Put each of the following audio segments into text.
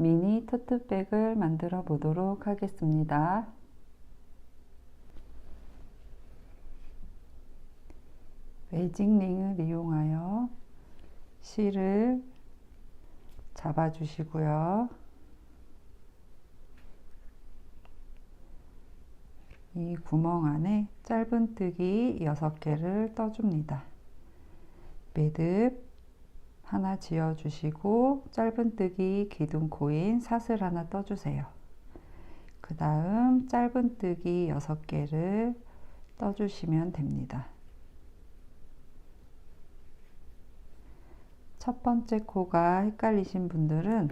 미니 토트백을 만들어 보도록 하겠습니다. 매직링을 이용하여 실을 잡아 주시고요. 이 구멍 안에 짧은뜨기 6개를 떠줍니다. 매듭 하나 지어 주시고 짧은뜨기 기둥코인 사슬 하나 떠주세요. 그 다음 짧은뜨기 6개를 떠주시면 됩니다. 첫 번째 코가 헷갈리신 분들은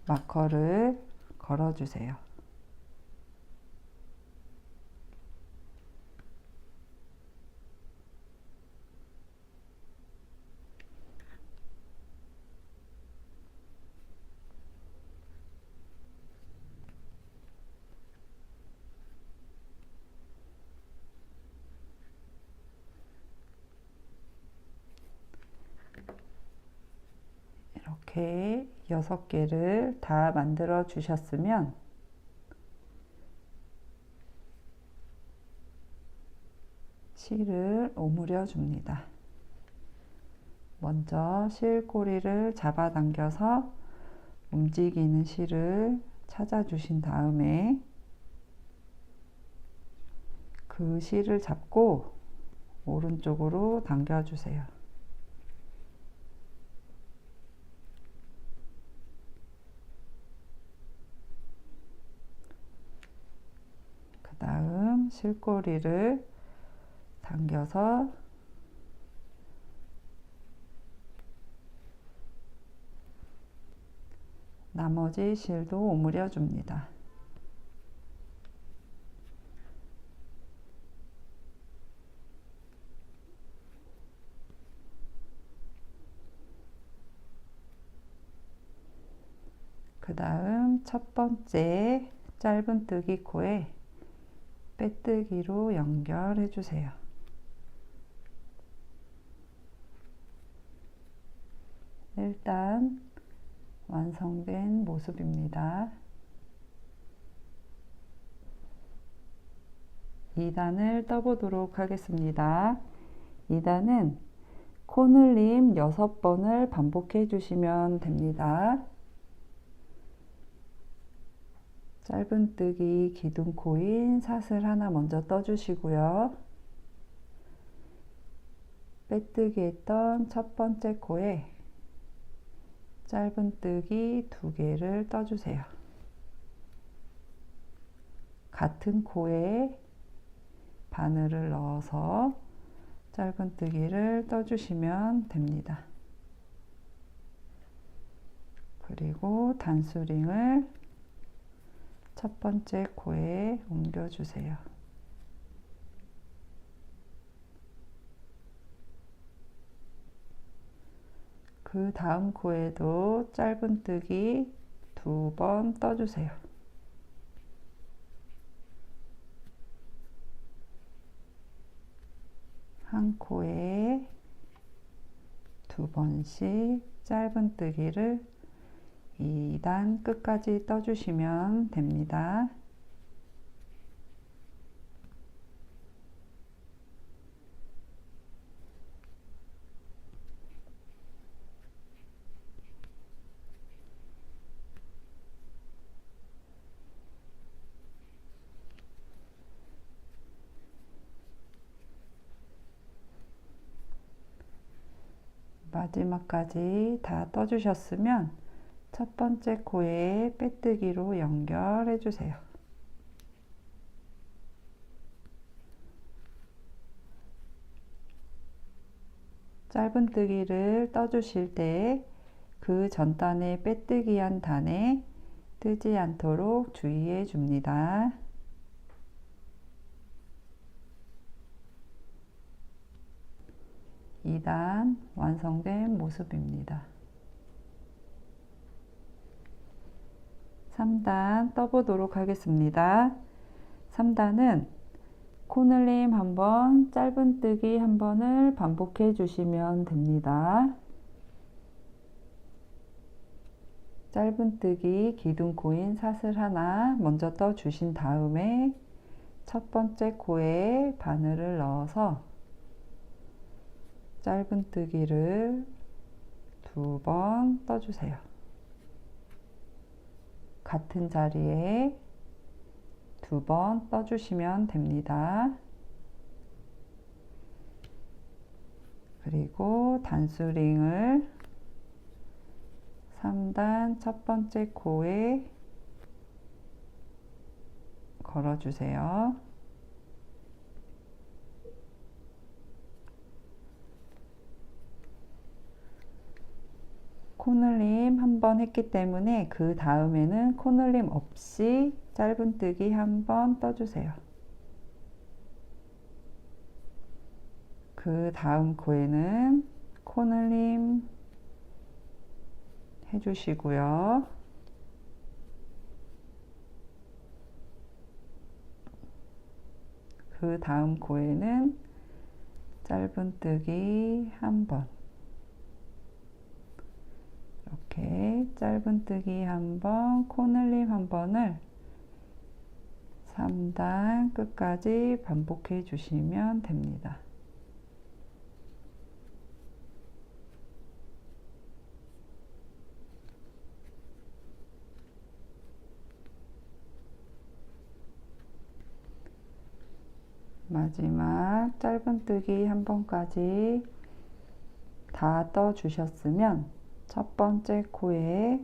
마커를 걸어주세요. 이렇게 6개를 다 만들어 주셨으면 실을 오므려 줍니다. 먼저 실꼬리를 잡아당겨서 움직이는 실을 찾아 주신 다음에 그 실을 잡고 오른쪽으로 당겨 주세요. 그 다음 실꼬리를 당겨서 나머지 실도 오므려 줍니다. 그 다음 첫 번째 짧은뜨기 코에 빼뜨기로 연결해 주세요. 일단 완성된 모습입니다. 2단을 떠보도록 하겠습니다. 2단은 코늘림 6번을 반복해 주시면 됩니다. 짧은뜨기 기둥코인 사슬 하나 먼저 떠주시고요. 빼뜨기 했던 첫 번째 코에 짧은뜨기 2개를 떠주세요. 같은 코에 바늘을 넣어서 짧은뜨기를 떠주시면 됩니다. 그리고 단수링을 첫 번째 코에 옮겨주세요. 그 다음 코에도 짧은뜨기 2번 떠주세요. 한 코에 2번씩 짧은뜨기를 2단 끝까지 떠주시면 됩니다. 마지막까지 다 떠주셨으면 첫 번째 코에 빼뜨기로 연결해 주세요. 짧은뜨기를 떠주실 때 그 전단에 빼뜨기한 단에 뜨지 않도록 주의해 줍니다. (2단) 완성된 모습입니다. 3단 떠보도록 하겠습니다. 3단은 코늘림 한번, 짧은뜨기 한 번을 반복해 주시면 됩니다. 짧은뜨기 기둥코인 사슬 하나 먼저 떠주신 다음에 첫 번째 코에 바늘을 넣어서 짧은뜨기를 2번 떠주세요. 같은 자리에 2번 떠주시면 됩니다. 그리고 단수링을 3단 첫 번째 코에 걸어주세요. 코늘림 한 번 했기 때문에 그 다음에는 코늘림 없이 짧은뜨기 한 번 떠주세요. 그 다음 코에는 코늘림 해주시고요. 그 다음 코에는 짧은뜨기 한 번, 이렇게 짧은뜨기 한 번, 코늘림 한 번을 3단 끝까지 반복해 주시면 됩니다. 마지막 짧은뜨기 한 번까지 다 떠주셨으면 첫 번째 코에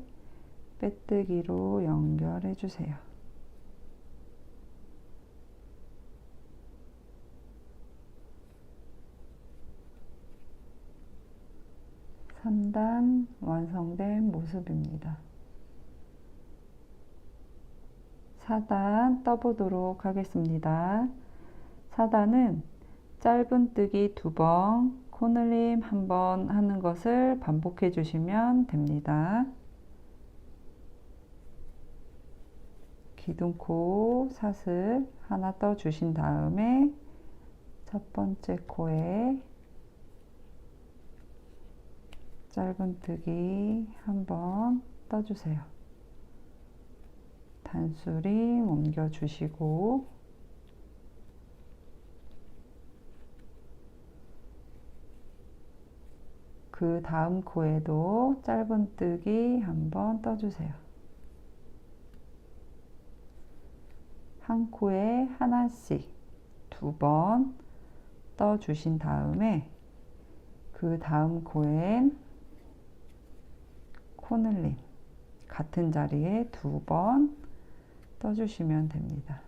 빼뜨기로 연결해 주세요. (3단) 완성된 모습입니다. 4단 떠보도록 하겠습니다. 4단은 짧은뜨기 2번, 코늘림 한 번 하는 것을 반복해 주시면 됩니다. 기둥코 사슬 하나 떠 주신 다음에 첫 번째 코에 짧은뜨기 한 번 떠주세요. 단수링 옮겨 주시고 그 다음 코에도 짧은뜨기 한 번 떠주세요. 한 코에 하나씩 2번 떠주신 다음에 그 다음 코엔 코늘림 같은 자리에 2번 떠주시면 됩니다.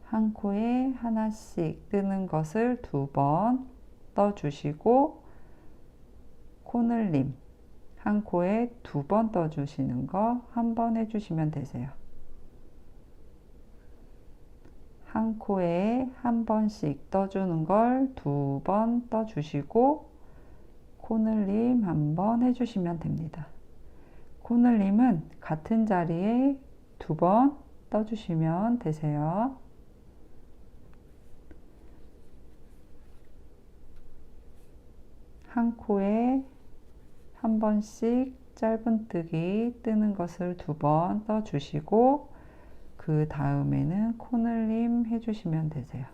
한 코에 하나씩 뜨는 것을 2번 떠주시고 코늘림 한 코에 2번 떠주시는 거 한 번 해주시면 되세요. 한 코에 한 번씩 떠주는 걸 2번 떠주시고 코늘림 한 번 해주시면 됩니다. 코늘림은 같은 자리에 2번 떠주시면 되세요. 한 코에 한 번씩 짧은뜨기 뜨는 것을 2번 떠주시고 그 다음에는 코늘림 해주시면 되세요.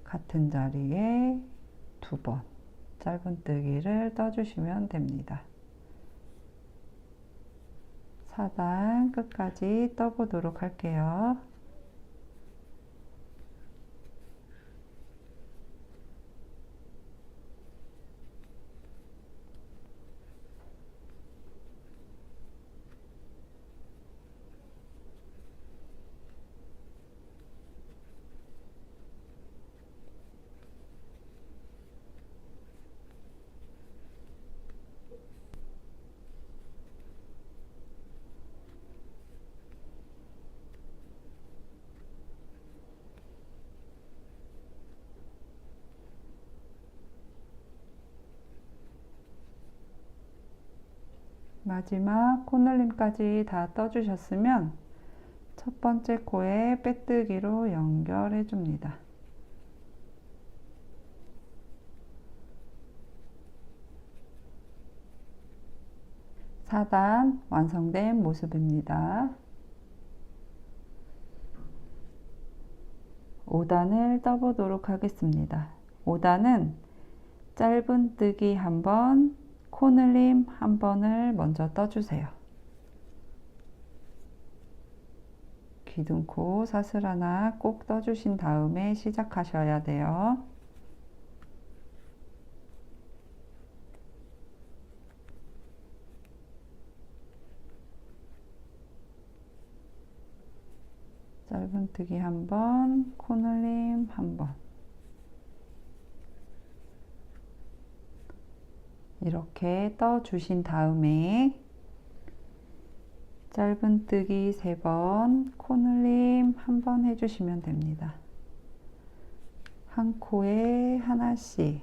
같은 자리에 2번 짧은뜨기를 떠주시면 됩니다. 4단 끝까지 떠보도록 할게요. 마지막 코늘림까지 다 떠주셨으면 첫 번째 코에 빼뜨기로 연결해 줍니다. 4단 완성된 모습입니다. 5단을 떠보도록 하겠습니다. 5단은 짧은뜨기 한 번, 코늘림 한 번을 먼저 떠주세요. 기둥코 사슬 하나 꼭 떠주신 다음에 시작하셔야 돼요. 짧은뜨기 한 번, 코늘림 한 번. 이렇게 떠주신 다음에 짧은뜨기 3번, 코늘림 한 번 해주시면 됩니다. 한 코에 하나씩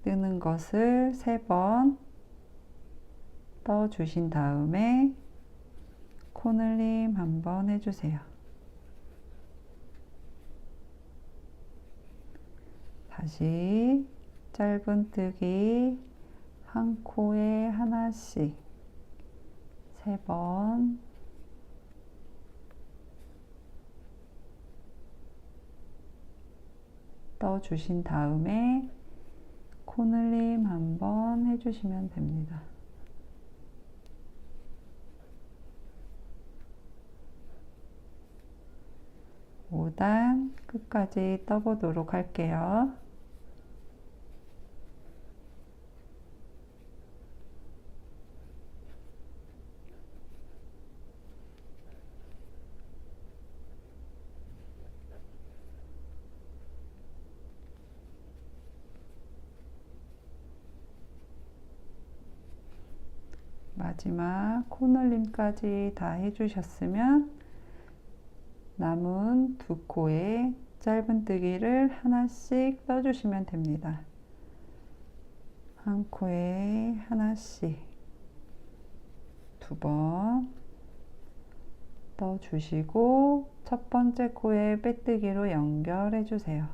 뜨는 것을 3번 떠주신 다음에 코늘림 한 번 해주세요. 다시 짧은뜨기 한 코에 하나씩 3번 떠주신 다음에 코늘림 한 번 해주시면 됩니다. (5단) 끝까지 떠보도록 할게요. 마지막 코늘림까지 다 해주셨으면 남은 2코에 짧은뜨기를 하나씩 떠주시면 됩니다. 한 코에 하나씩 2번 떠주시고 첫 번째 코에 빼뜨기로 연결해 주세요.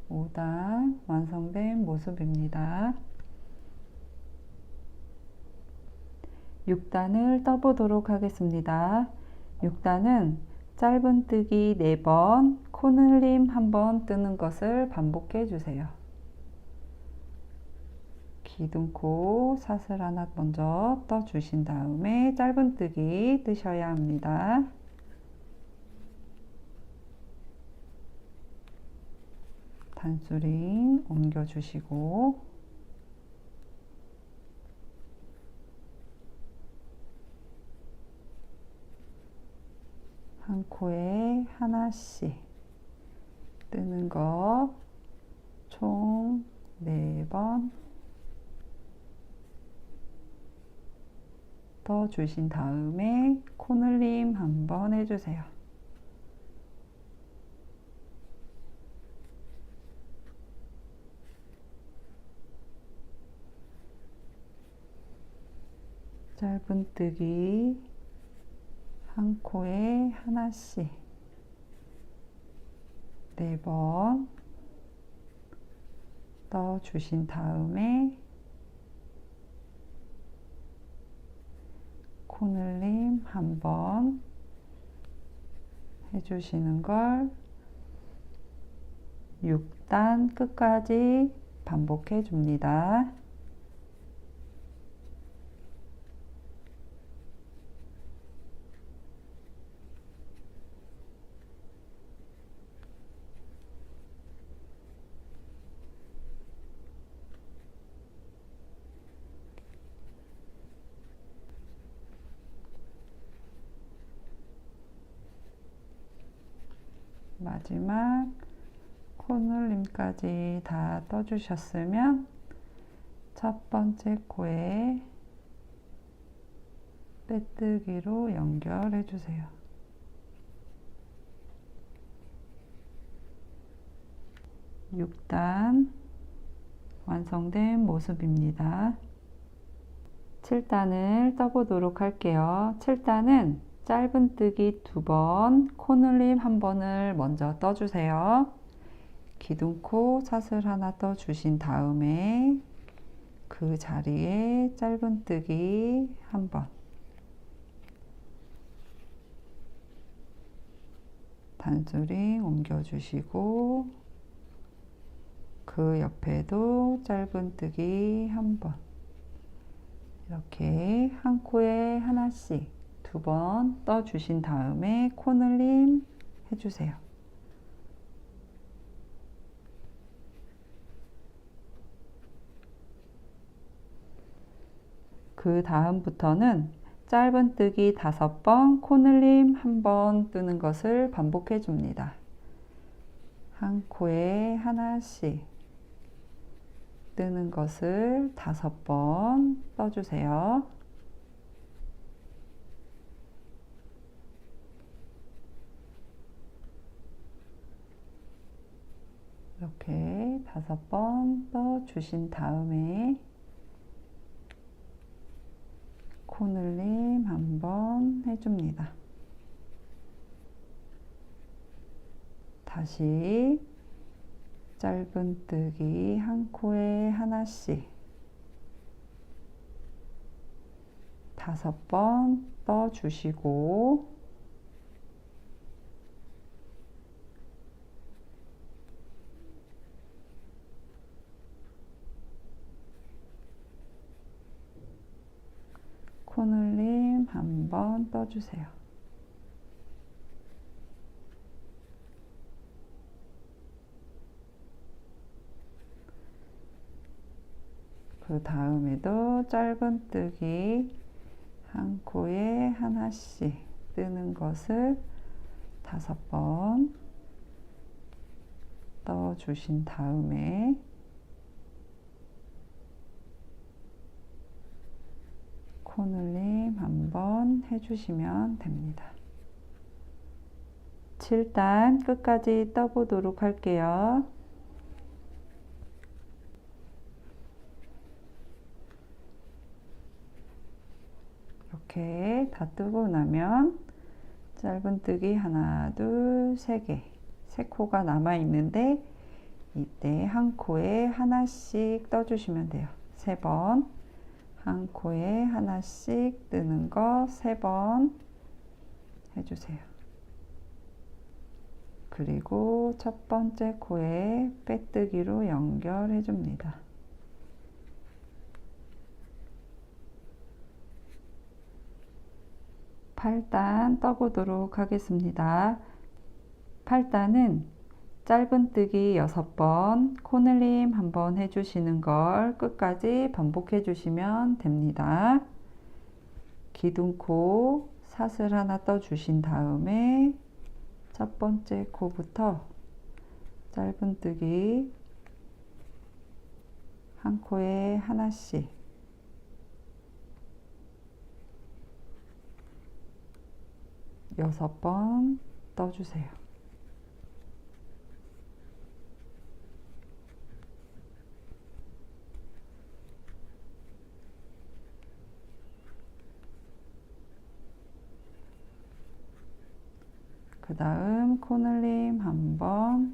(5단) 완성된 모습입니다. 6단을 떠보도록 하겠습니다. 6단은 짧은뜨기 4번, 코늘림 1번 뜨는 것을 반복해 주세요. 기둥코 사슬 하나 먼저 떠주신 다음에 짧은뜨기 뜨셔야 합니다. 단수링 옮겨주시고 한 코에 하나씩 뜨는 거 총 4번 떠주신 다음에 코늘림 한 번 해주세요. 짧은뜨기 한 코에 하나씩 4번 떠주신 다음에 코늘림 한 번 해주시는 걸 6단 끝까지 반복해 줍니다. 마지막 코늘림까지 다 떠주셨으면 첫 번째 코에 빼뜨기로 연결해 주세요. (6단) 완성된 모습입니다. 7단을 떠보도록 할게요. 7단은 짧은뜨기 2번, 코늘림 1번을 먼저 떠주세요. 기둥코 사슬 하나 떠주신 다음에 그 자리에 짧은뜨기 1번, 단스링 옮겨주시고 그 옆에도 짧은뜨기 1번, 이렇게 한 코에 하나씩 2번 떠주신 다음에 코늘림 해주세요. 그 다음부터는 짧은뜨기 5번, 코늘림 1번 뜨는 것을 반복해 줍니다. 한 코에 하나씩 뜨는 것을 5번 떠주세요. 이렇게 5번 떠주신 다음에 코늘림 1번 해줍니다. 다시 짧은뜨기 한 코에 하나씩 5번 떠주시고 코늘림 1번 떠주세요. 그 다음에도 짧은뜨기 한 코에 하나씩 뜨는 것을 5번 떠주신 다음에 코늘림 1번 해주시면 됩니다. 7단 끝까지 떠보도록 할게요. 이렇게 다 뜨고 나면 짧은뜨기 하나, 둘, 3개, 3코가 남아 있는데 이때 한 코에 하나씩 떠주시면 돼요. 3번, 한 코에 하나씩 뜨는 거 3번 해주세요. 그리고 첫 번째 코에 빼뜨기로 연결해 줍니다. 팔단 떠보도록 하겠습니다. 8단은 짧은뜨기 6번, 코늘림 1번 해주시는 걸 끝까지 반복해 주시면 됩니다. 기둥코 사슬 하나 떠주신 다음에 첫 번째 코부터 짧은뜨기 한 코에 하나씩 6번 떠주세요. 그 다음 코늘림 1번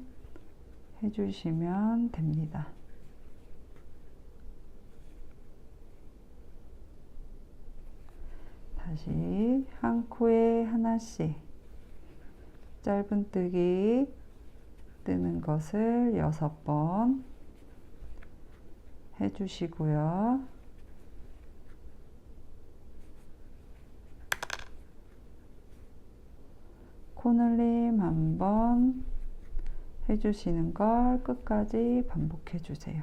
해주시면 됩니다. 다시 한 코에 하나씩 짧은뜨기 뜨는 것을 6번 해주시고요. 코늘림 1번 해주시는 걸 끝까지 반복해 주세요.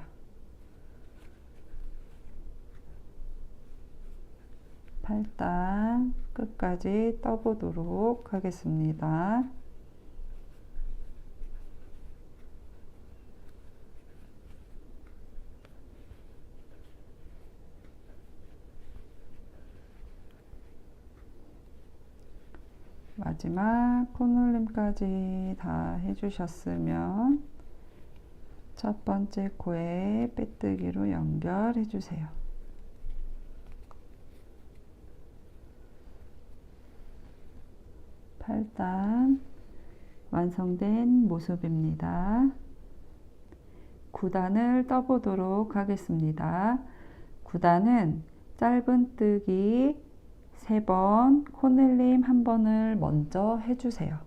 팔단 끝까지 떠보도록 하겠습니다. 마지막 코늘림까지 다 해주셨으면 첫 번째 코에 빼뜨기로 연결해 주세요. 8단 완성된 모습입니다. 9단을 떠보도록 하겠습니다. 9단은 짧은뜨기 3번, 코늘림 1번을 먼저 해주세요.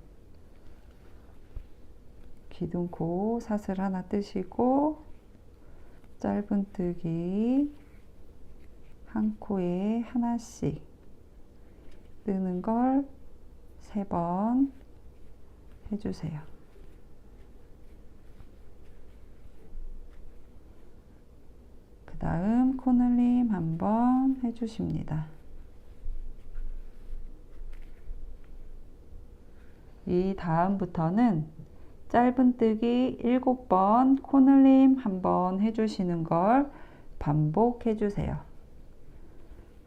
기둥코 사슬 하나 뜨시고 짧은뜨기 한 코에 하나씩 뜨는 걸 3번 해주세요. 그 다음 코늘림 1번 해주십니다. 이 다음부터는 짧은뜨기 7번, 코늘림 1번 해주시는 걸 반복해 주세요.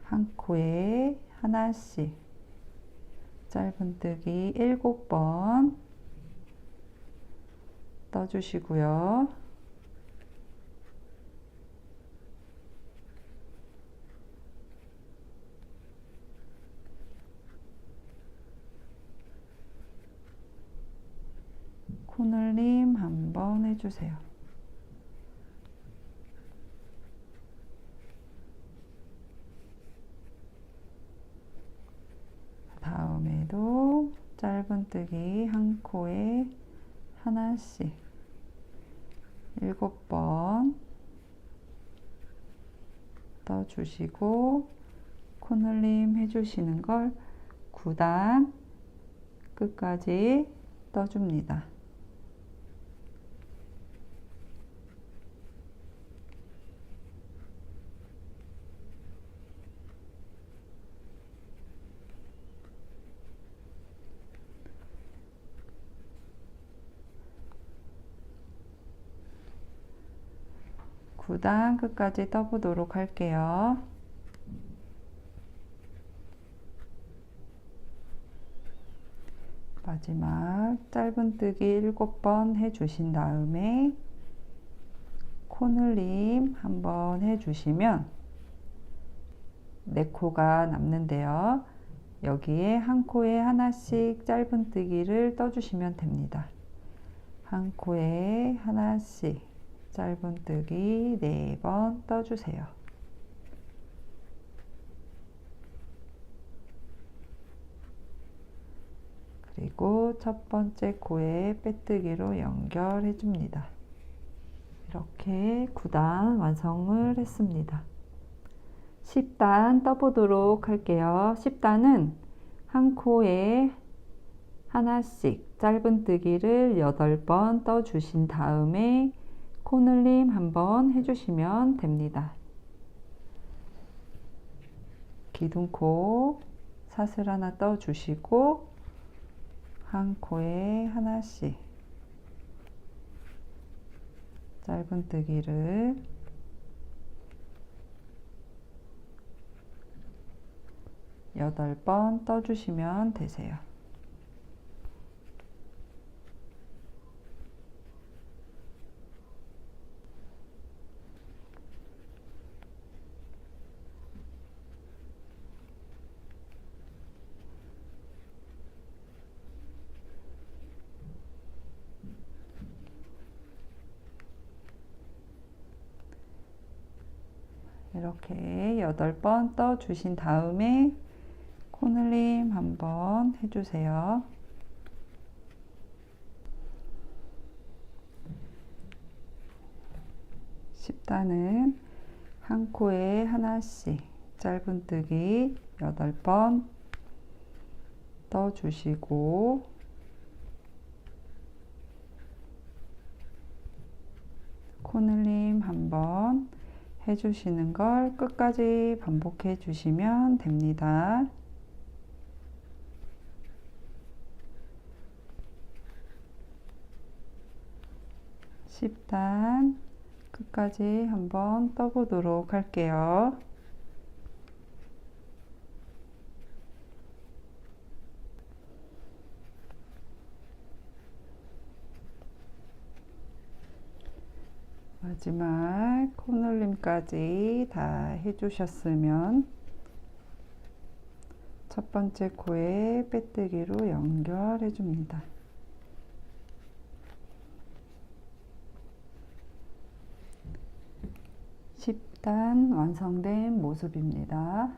한 코에 하나씩 짧은뜨기 7번 떠주시고요. 코늘림 1번 해주세요. 다음에도 짧은뜨기 한 코에 하나씩 7번 떠주시고 코늘림 해주시는 걸 9단 끝까지 떠줍니다. 구단 끝까지 떠보도록 할게요. 마지막 짧은뜨기 7번 해주신 다음에 코늘림 한번 해주시면 4코가 남는데요. 여기에 한 코에 하나씩 짧은뜨기를 떠주시면 됩니다. 한 코에 하나씩 짧은뜨기 4번 떠주세요. 그리고 첫 번째 코에 빼뜨기로 연결해 줍니다. 이렇게 9단 완성을 했습니다. 10단 떠보도록 할게요. 10단은 한 코에 하나씩 짧은뜨기를 8번 떠주신 다음에 코늘림 한번 해주시면 됩니다. 기둥코 사슬 하나 떠주시고 한 코에 하나씩 짧은뜨기를 8번 떠주시면 되세요. 이렇게 8번 떠주신 다음에 코늘림 한번 해주세요. (10단은) 한 코에 하나씩 짧은뜨기 8번 떠주시고 코늘림 한번 해주시는 걸 끝까지 반복해 주시면 됩니다. (10단) 끝까지 한번 떠보도록 할게요. 마지막 코늘림까지 다 해주셨으면 첫 번째 코에 빼뜨기로 연결해 줍니다. 10단 완성된 모습입니다.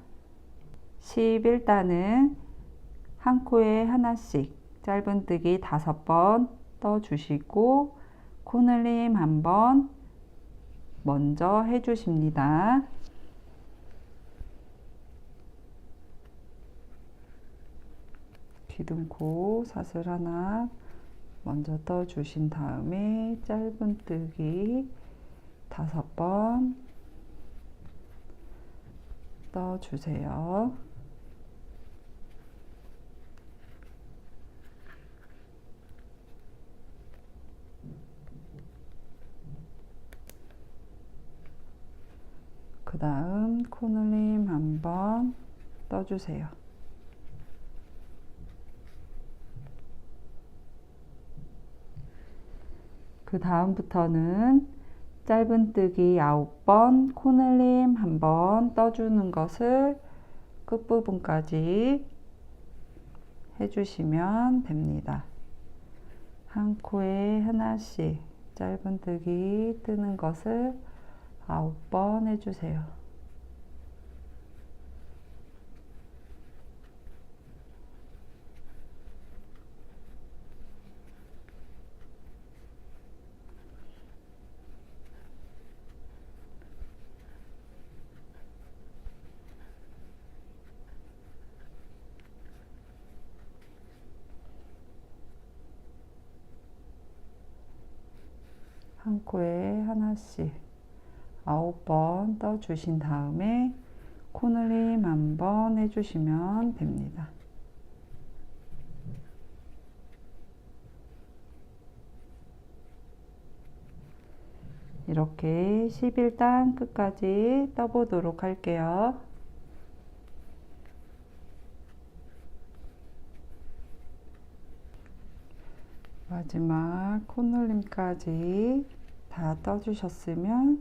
11단은 한 코에 하나씩 짧은뜨기 5번 떠주시고 코늘림 한번 먼저 해주십니다. 기둥코 사슬 하나 먼저 떠주신 다음에 짧은뜨기 5번 떠주세요. 그 다음 코늘림 한번 떠주세요. 그 다음부터는 짧은뜨기 9번, 코늘림 한번 떠주는 것을 끝부분까지 해주시면 됩니다. 한 코에 하나씩 짧은뜨기 뜨는 것을 9번 해주세요. 한 코에 하나씩 9번 떠주신 다음에 코늘림 한번 해주시면 됩니다. 이렇게 11단 끝까지 떠보도록 할게요. 마지막 코늘림까지 다 떠주셨으면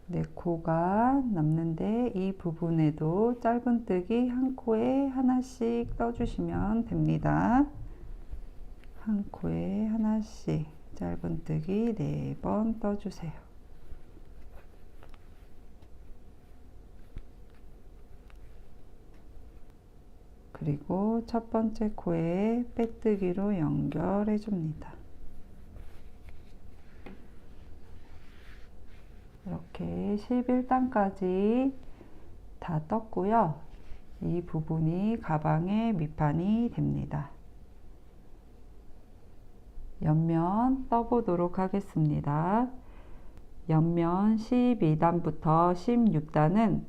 네 코가 남는데 이 부분에도 짧은뜨기 한 코에 하나씩 떠주시면 됩니다. 한 코에 하나씩 짧은뜨기 4번 떠주세요. 그리고 첫 번째 코에 빼뜨기로 연결해 줍니다. 이렇게 11단까지 다 떴고요. 이 부분이 가방의 밑판이 됩니다. 옆면 떠보도록 하겠습니다. 옆면 12단부터 16단은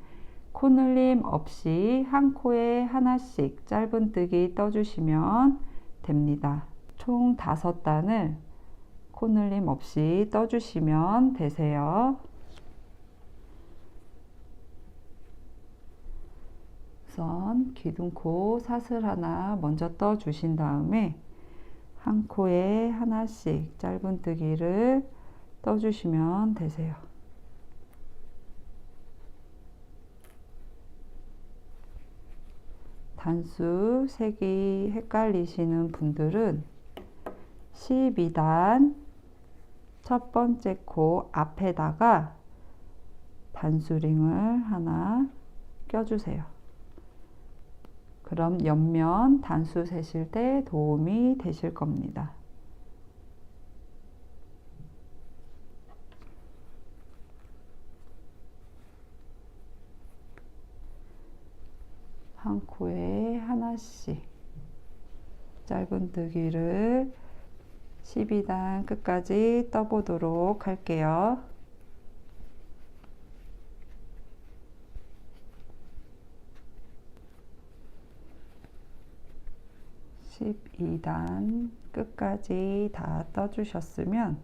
코늘림 없이 한 코에 하나씩 짧은뜨기 떠주시면 됩니다. 총 5단을 코늘림 없이 떠주시면 되세요. 우선 기둥코 사슬 하나 먼저 떠주신 다음에 한 코에 하나씩 짧은뜨기를 떠주시면 되세요. 단수 색이 헷갈리시는 분들은 12단 첫 번째 코 앞에다가 단수링을 하나 껴주세요. 그럼 옆면 단수 세실 때 도움이 되실 겁니다. 한 코에 하나씩 짧은뜨기를 12단 끝까지 떠보도록 할게요. 12단 끝까지 다 떠주셨으면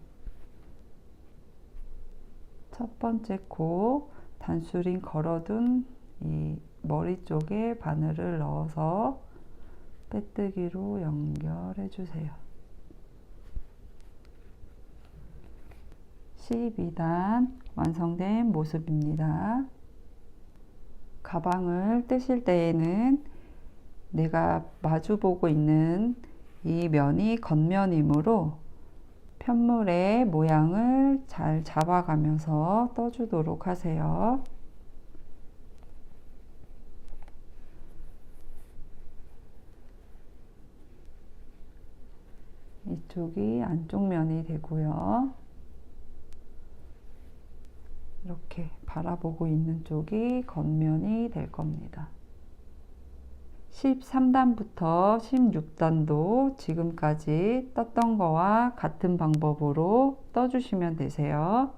첫 번째 코 단수링 걸어둔 이 머리 쪽에 바늘을 넣어서 빼뜨기로 연결해 주세요. 12단 완성된 모습입니다. 가방을 뜨실 때에는 내가 마주보고 있는 이 면이 겉면이므로 편물의 모양을 잘 잡아가면서 떠주도록 하세요. 이쪽이 안쪽 면이 되고요. 이렇게 바라보고 있는 쪽이 겉면이 될 겁니다. 13단부터 16단도 지금까지 떴던 거와 같은 방법으로 떠주시면 되세요.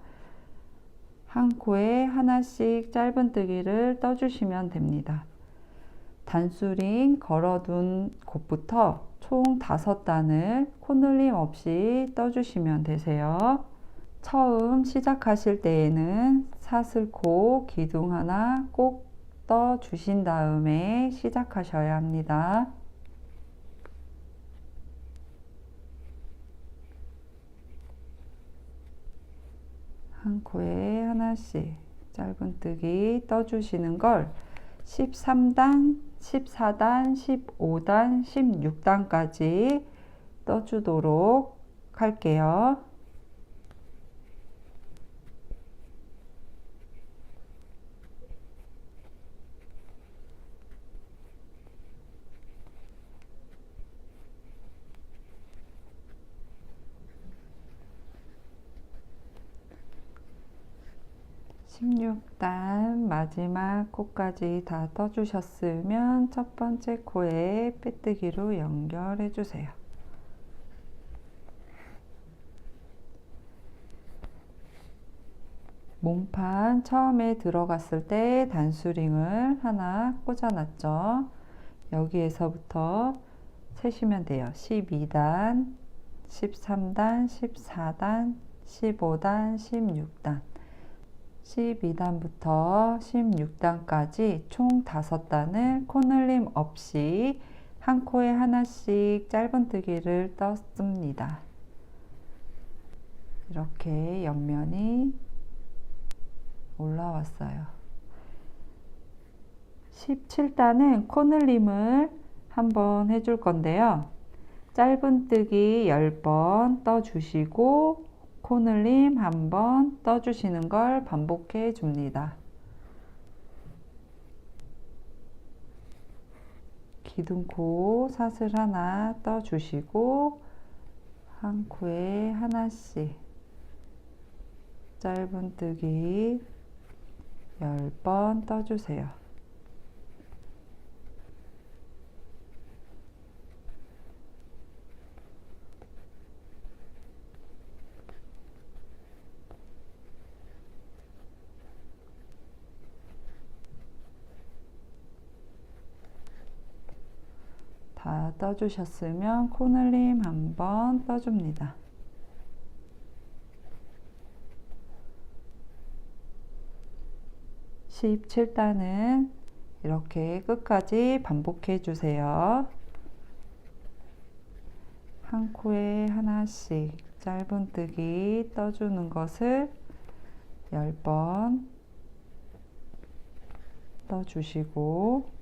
한 코에 하나씩 짧은뜨기를 떠주시면 됩니다. 단수링 걸어둔 곳부터 총 5단을 코늘림 없이 떠주시면 되세요. 처음 시작하실 때에는 사슬코 기둥 하나 꼭 떠 주신 다음에 시작하셔야 합니다. 한 코에 하나씩 짧은뜨기 떠주시는 걸 13단, 14단, 15단, 16단까지 떠주도록 할게요. (16단) 마지막 코까지 다 떠주셨으면 첫 번째 코에 빼뜨기로 연결해 주세요. 몸판 처음에 들어갔을 때 단수링을 하나 꽂아놨죠. 여기에서부터 세시면 돼요. 12단, 13단, 14단, 15단, 16단 12단부터 16단까지 총 5단을 코늘림 없이 한 코에 하나씩 짧은뜨기를 떴습니다. 이렇게 옆면이 올라왔어요. 17단은 코늘림을 한번 해줄 건데요. 짧은뜨기 10번 떠주시고 코늘림 한번 떠주시는 걸 반복해 줍니다. 기둥코 사슬 하나 떠주시고 한 코에 하나씩 짧은뜨기 10번 떠주세요. 다 떠주셨으면 코늘림 한번 떠줍니다. (17단은) 이렇게 끝까지 반복해 주세요. 한 코에 하나씩 짧은뜨기 떠주는 것을 10번 떠주시고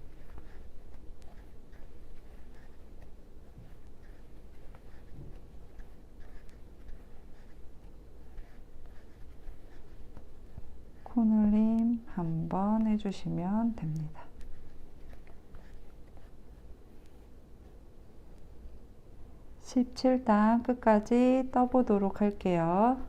코늘림 한번 해주시면 됩니다. 17단 끝까지 떠보도록 할게요.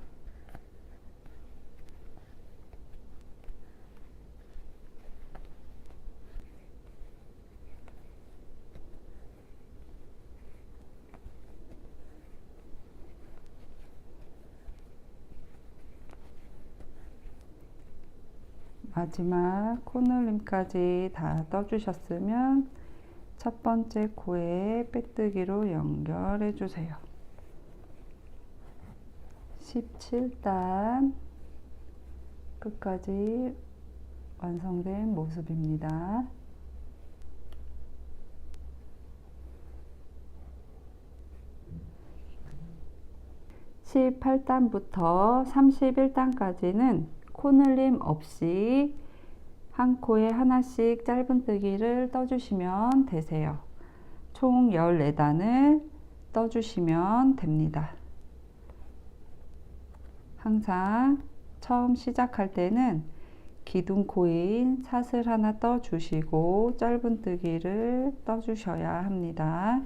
마지막 코늘림까지 다 떠주셨으면 첫 번째 코에 빼뜨기로 연결해 주세요. 17단 끝까지 완성된 모습입니다. 18단부터 31단까지는 코늘림 없이 한 코에 하나씩 짧은뜨기를 떠주시면 되세요. 총 14단을 떠주시면 됩니다. 항상 처음 시작할 때는 기둥코인 사슬 하나 떠주시고 짧은뜨기를 떠주셔야 합니다.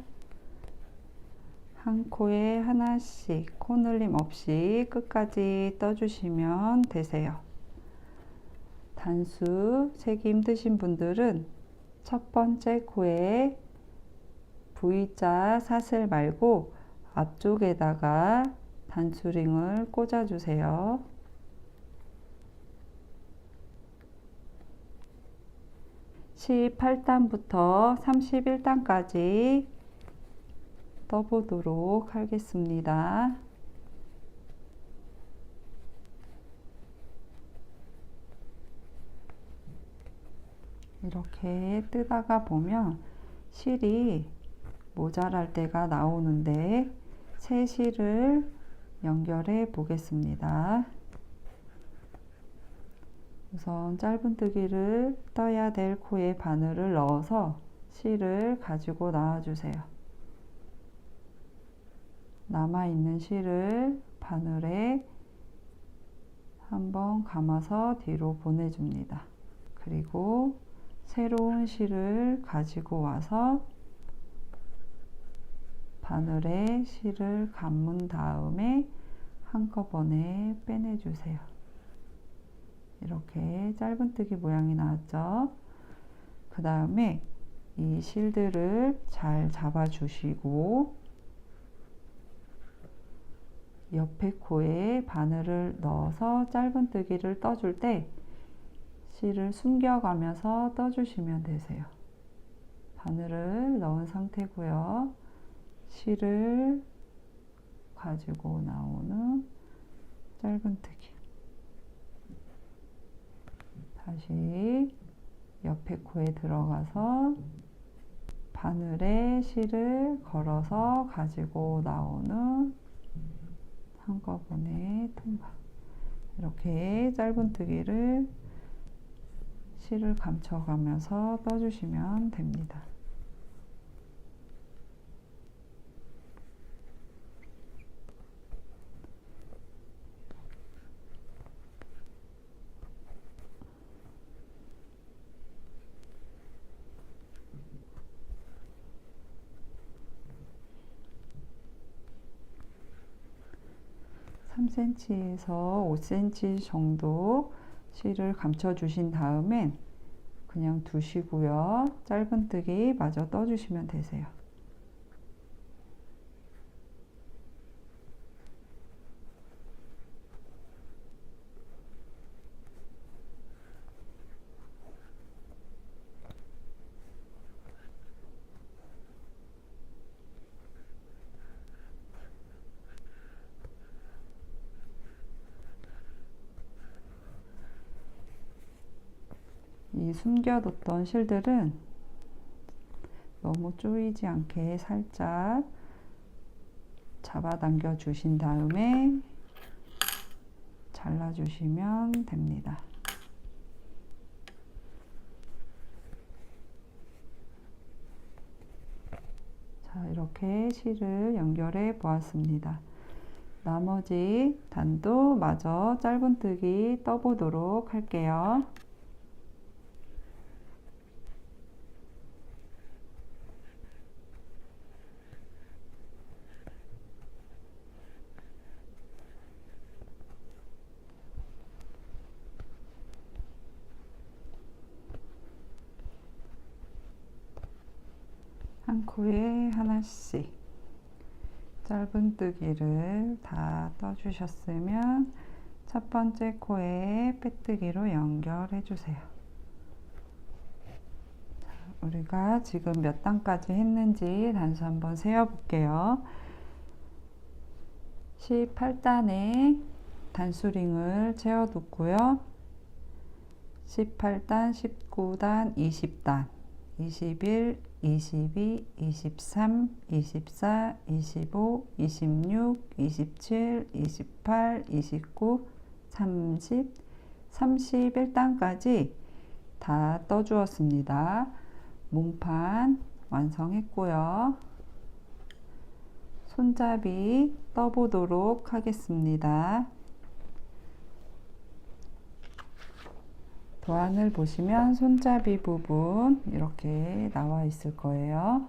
한 코에 하나씩 코늘림 없이 끝까지 떠주시면 되세요. 단수 세기 힘드신 분들은 첫 번째 코에 V자 사슬 말고 앞쪽에다가 단수링을 꽂아주세요. 18단부터 31단까지 떠보도록 하겠습니다. 이렇게 뜨다가 보면 실이 모자랄 때가 나오는데 새 실을 연결해 보겠습니다. 우선 짧은뜨기를 떠야 될 코에 바늘을 넣어서 실을 가지고 나와 주세요. 남아있는 실을 바늘에 한번 감아서 뒤로 보내줍니다. 그리고 새로운 실을 가지고 와서 바늘에 실을 감은 다음에 한꺼번에 빼내주세요. 이렇게 짧은뜨기 모양이 나왔죠? 그 다음에 이 실들을 잘 잡아주시고 옆에 코에 바늘을 넣어서 짧은뜨기를 떠줄 때 실을 숨겨가면서 떠주시면 되세요. 바늘을 넣은 상태고요. 실을 가지고 나오는 짧은뜨기. 다시 옆에 코에 들어가서 바늘에 실을 걸어서 가지고 나오는 한꺼번에 통과. 이렇게 짧은뜨기를 실을 감춰가면서 떠주시면 됩니다. (3cm에서 5cm) 정도 실을 감춰 주신 다음엔 그냥 두시고요. 짧은뜨기 마저 떠주시면 되세요. 이 숨겨뒀던 실들은 너무 조이지 않게 살짝 잡아당겨 주신 다음에 잘라주시면 됩니다. 자, 이렇게 실을 연결해 보았습니다. 나머지 단도 마저 짧은뜨기 떠보도록 할게요. 한 코에 하나씩 짧은뜨기를 다 떠주셨으면 첫 번째 코에 빼뜨기로 연결해 주세요. 우리가 지금 몇 단까지 했는지 단수 한번 세어 볼게요. 18단에 단수링을 채워 뒀고요. 18단, 19단, 20단, 21, 22, 23, 24, 25, 26, 27, 28, 29, 30, 31단까지 다 떠주었습니다. 몸판 완성했고요. 손잡이 떠보도록 하겠습니다. 도안을 보시면 손잡이 부분 이렇게 나와 있을 거예요.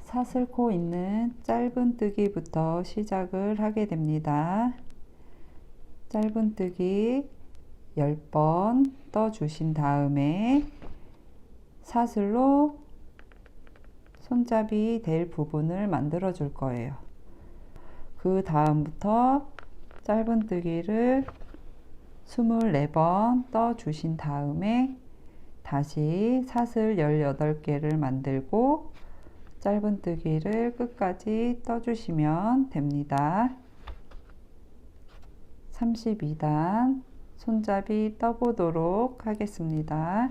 사슬코 있는 짧은뜨기부터 시작을 하게 됩니다. 짧은뜨기 10번 떠주신 다음에 사슬로 손잡이 될 부분을 만들어 줄 거예요. 그 다음부터 짧은뜨기를 24번 떠주신 다음에 다시 사슬 18개를 만들고 짧은뜨기를 끝까지 떠주시면 됩니다. 32단 손잡이 떠보도록 하겠습니다.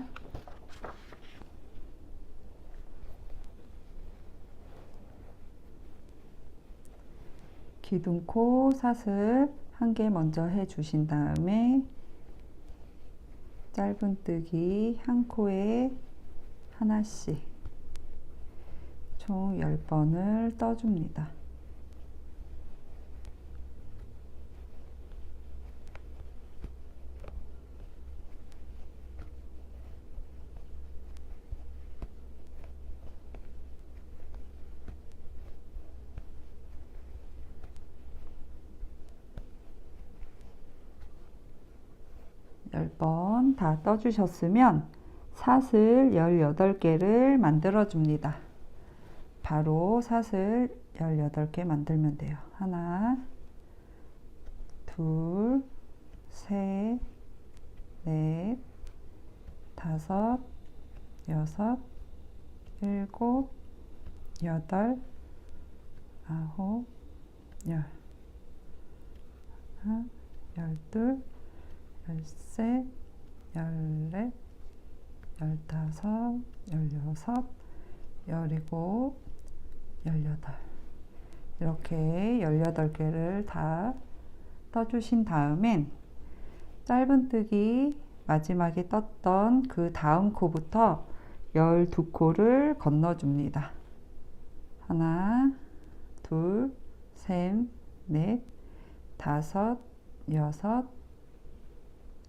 기둥코 사슬 1개 먼저 해 주신 다음에 짧은뜨기 한 코에 하나씩 총 10번을 떠줍니다. (10번) 다 떠주셨으면 사슬 18개를 만들어 줍니다. 바로 사슬 18개 만들면 돼요. 하나, 둘, 셋, 넷, 다섯, 여섯, 일곱, 여덟, 아홉, 열. 하나, 열둘, 열셋, 열넷, 열다섯, 열여섯, 열일곱, 18 이렇게 18개를 다 떠주신 다음엔 짧은뜨기 마지막에 떴던 그 다음 코부터 12코를 건너줍니다. 하나, 둘, 셋, 넷, 다섯, 여섯,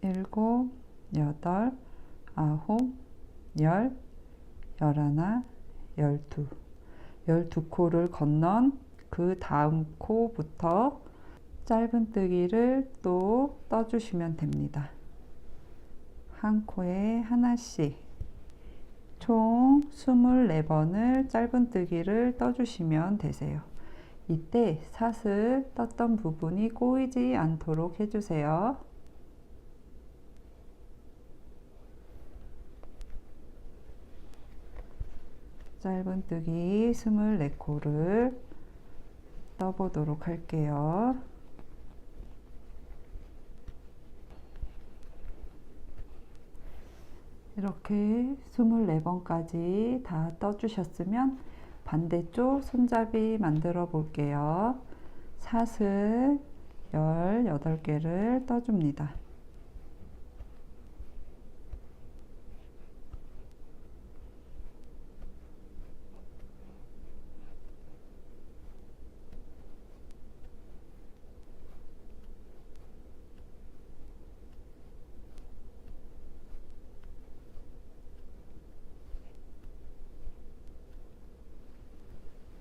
일곱, 여덟, 아홉, 열, 열하나, 12코를 건넌 그 다음 코부터 짧은뜨기를 또 떠주시면 됩니다. 한 코에 하나씩 총 24번을 짧은뜨기를 떠주시면 되세요. 이때 사슬 떴던 부분이 꼬이지 않도록 해주세요. 짧은뜨기 24코를 떠보도록 할게요. 이렇게 24번까지 다 떠주셨으면 반대쪽 손잡이 만들어 볼게요. 사슬 18개를 떠줍니다.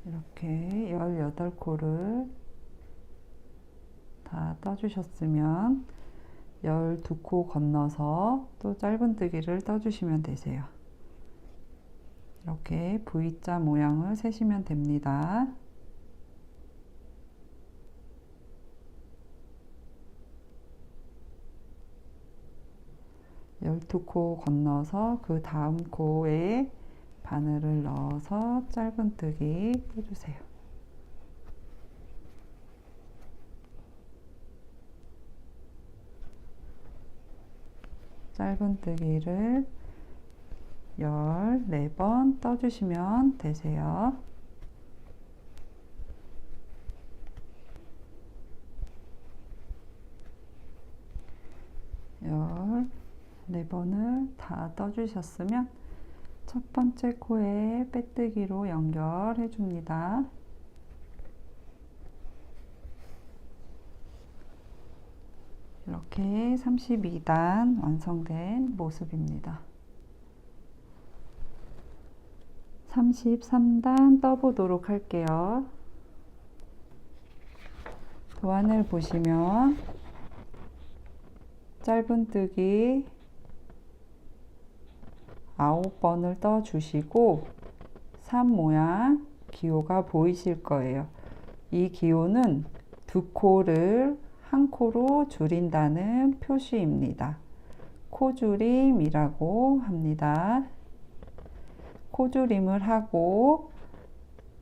이렇게 18코를 다 떠주셨으면 12코 건너서 또 짧은뜨기를 떠주시면 되세요. 이렇게 V자 모양을 세시면 됩니다. 열두 코 건너서 그 다음 코에 바늘을 넣어서 짧은뜨기 떠주세요. 짧은뜨기를 14번 떠주시면 되세요. 4번을 다 떠주셨으면 첫 번째 코에 빼뜨기로 연결해 줍니다. 이렇게 32단 완성된 모습입니다. 33단 떠보도록 할게요. 도안을 보시면 짧은뜨기 9번을 떠주시고 산 모양 기호가 보이실 거예요. 이 기호는 두 코를 한 코로 줄인다는 표시입니다. 코줄임이라고 합니다. 코줄임을 하고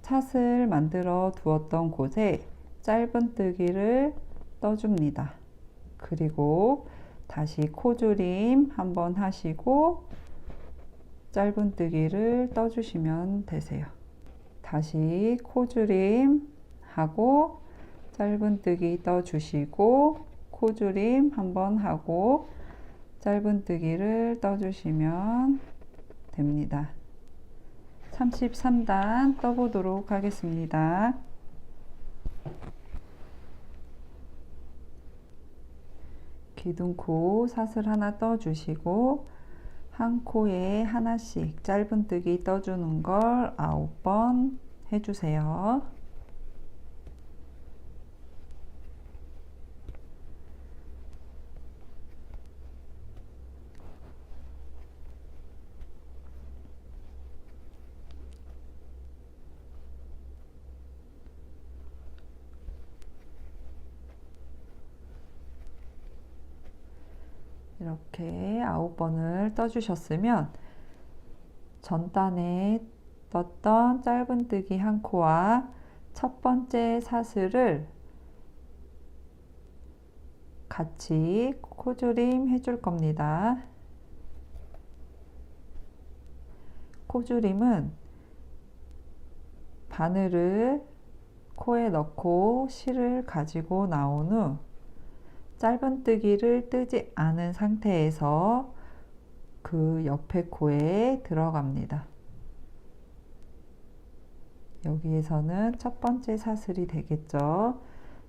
찻을 만들어 두었던 곳에 짧은뜨기를 떠줍니다. 그리고 다시 코줄임 한번 하시고 짧은뜨기를 떠주시면 되세요. 다시 코줄임 하고 짧은뜨기 떠주시고 코줄임 한번 하고 짧은뜨기를 떠주시면 됩니다. 33단 떠보도록 하겠습니다. 기둥코 사슬 하나 떠주시고 한 코에 하나씩 짧은뜨기 떠주는 걸 9번 해주세요. 이렇게 9번을 떠주셨으면 전단에 떴던 짧은뜨기 한 코와 첫 번째 사슬을 같이 코줄임 해줄 겁니다. 코줄임은 바늘을 코에 넣고 실을 가지고 나온 후 짧은뜨기를 뜨지 않은 상태에서 그 옆에 코에 들어갑니다. 여기에서는 첫 번째 사슬이 되겠죠.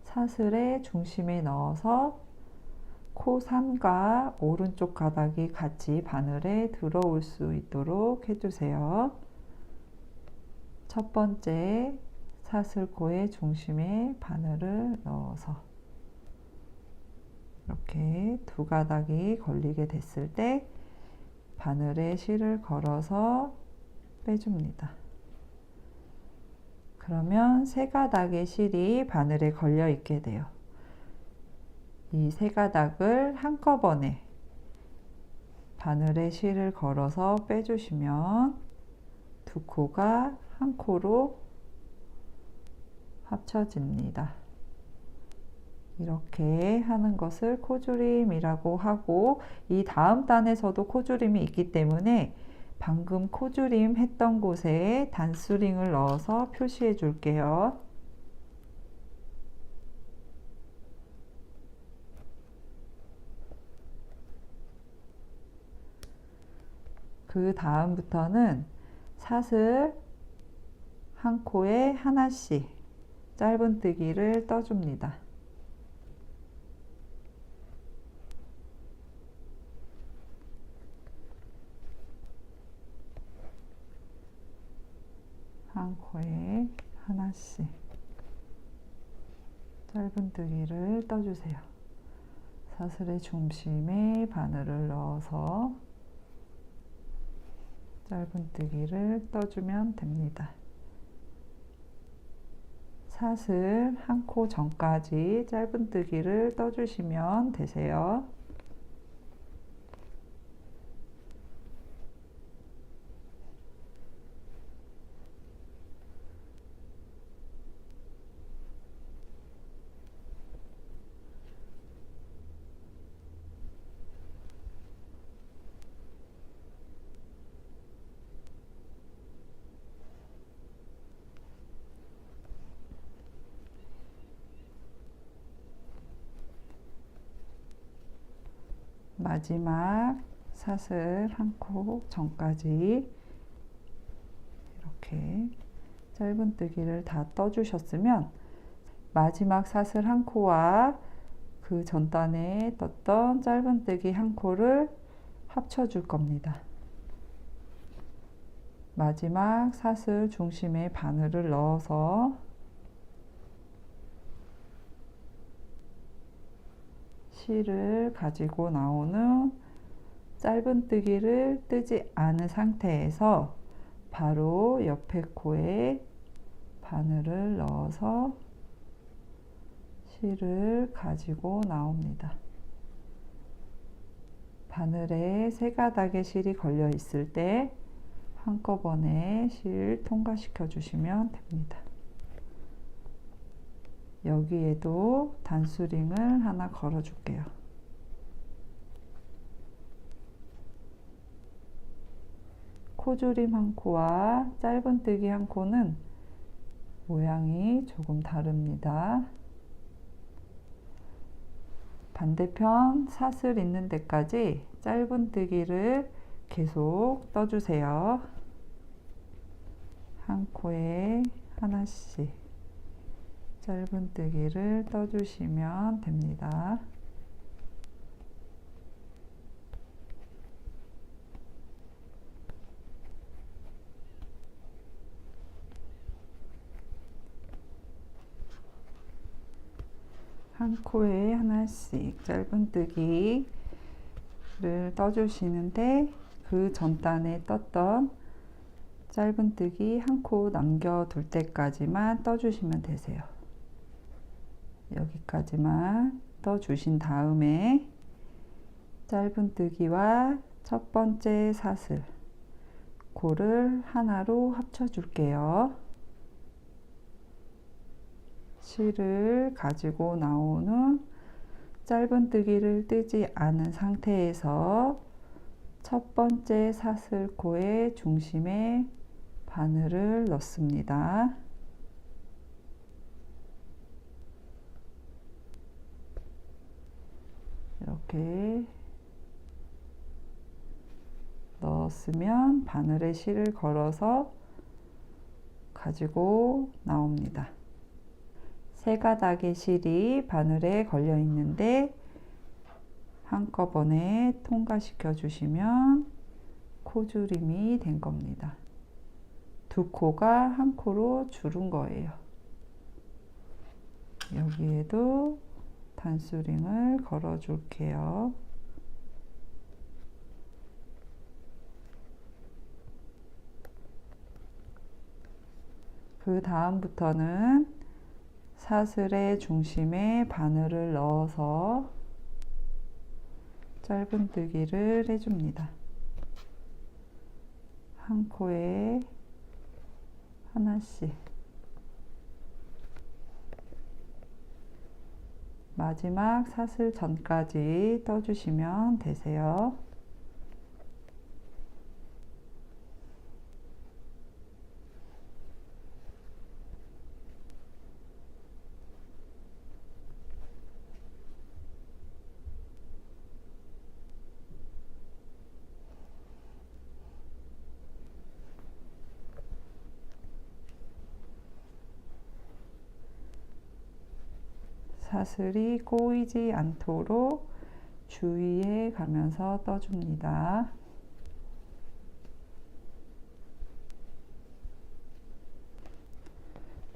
사슬의 중심에 넣어서 코산과 오른쪽 가닥이 같이 바늘에 들어올 수 있도록 해주세요. 첫 번째 사슬코의 중심에 바늘을 넣어서 이렇게 두 가닥이 걸리게 됐을 때 바늘에 실을 걸어서 빼줍니다. 그러면 세 가닥의 실이 바늘에 걸려 있게 돼요. 이 세 가닥을 한꺼번에 바늘에 실을 걸어서 빼주시면 두 코가 한 코로 합쳐집니다. 이렇게 하는 것을 코줄임이라고 하고 이 다음 단에서도 코줄임이 있기 때문에 방금 코줄임 했던 곳에 단수링을 넣어서 표시해 줄게요. 그 다음부터는 사슬 한 코에 하나씩 짧은뜨기를 떠줍니다. 한 코에 하나씩 짧은뜨기를 떠주세요. 사슬의 중심에 바늘을 넣어서 짧은뜨기를 떠주면 됩니다. 사슬 한 코 전까지 짧은뜨기를 떠주시면 되세요. 마지막 사슬 한 코 전까지 이렇게 짧은뜨기를 다 떠주셨으면 마지막 사슬 한 코와 그 전단에 떴던 짧은뜨기 한 코를 합쳐줄 겁니다. 마지막 사슬 중심에 바늘을 넣어서 실을 가지고 나오는 짧은뜨기를 뜨지 않은 상태에서 바로 옆에 코에 바늘을 넣어서 실을 가지고 나옵니다. 바늘에 세 가닥의 실이 걸려 있을 때 한꺼번에 실 통과시켜 주시면 됩니다. 여기에도 단수링을 하나 걸어 줄게요. 코줄임 한 코와 짧은뜨기 한 코는 모양이 조금 다릅니다. 반대편 사슬 있는 데까지 짧은뜨기를 계속 떠주세요. 한 코에 하나씩 짧은뜨기를 떠주시면 됩니다. 한 코에 하나씩 짧은뜨기를 떠주시는데 그 전단에 떴던 짧은뜨기 한 코 남겨둘 때까지만 떠주시면 되세요. 여기까지만 떠주신 다음에 짧은뜨기와 첫 번째 사슬 코를 하나로 합쳐 줄게요. 실을 가지고 나오는 짧은뜨기를 뜨지 않은 상태에서 첫 번째 사슬코의 중심에 바늘을 넣습니다. 이렇게 넣었으면 바늘에 실을 걸어서 가지고 나옵니다. 세 가닥의 실이 바늘에 걸려 있는데 한꺼번에 통과시켜 주시면 코줄임이 된 겁니다. 두 코가 한 코로 줄은 거예요. 여기에도 단수링을 걸어 줄게요. 그 다음부터는 사슬의 중심에 바늘을 넣어서 짧은뜨기를 해줍니다. 한 코에 하나씩 마지막 사슬 전까지 떠주시면 되세요. 사슬이 꼬이지 않도록 주위에 가면서 떠줍니다.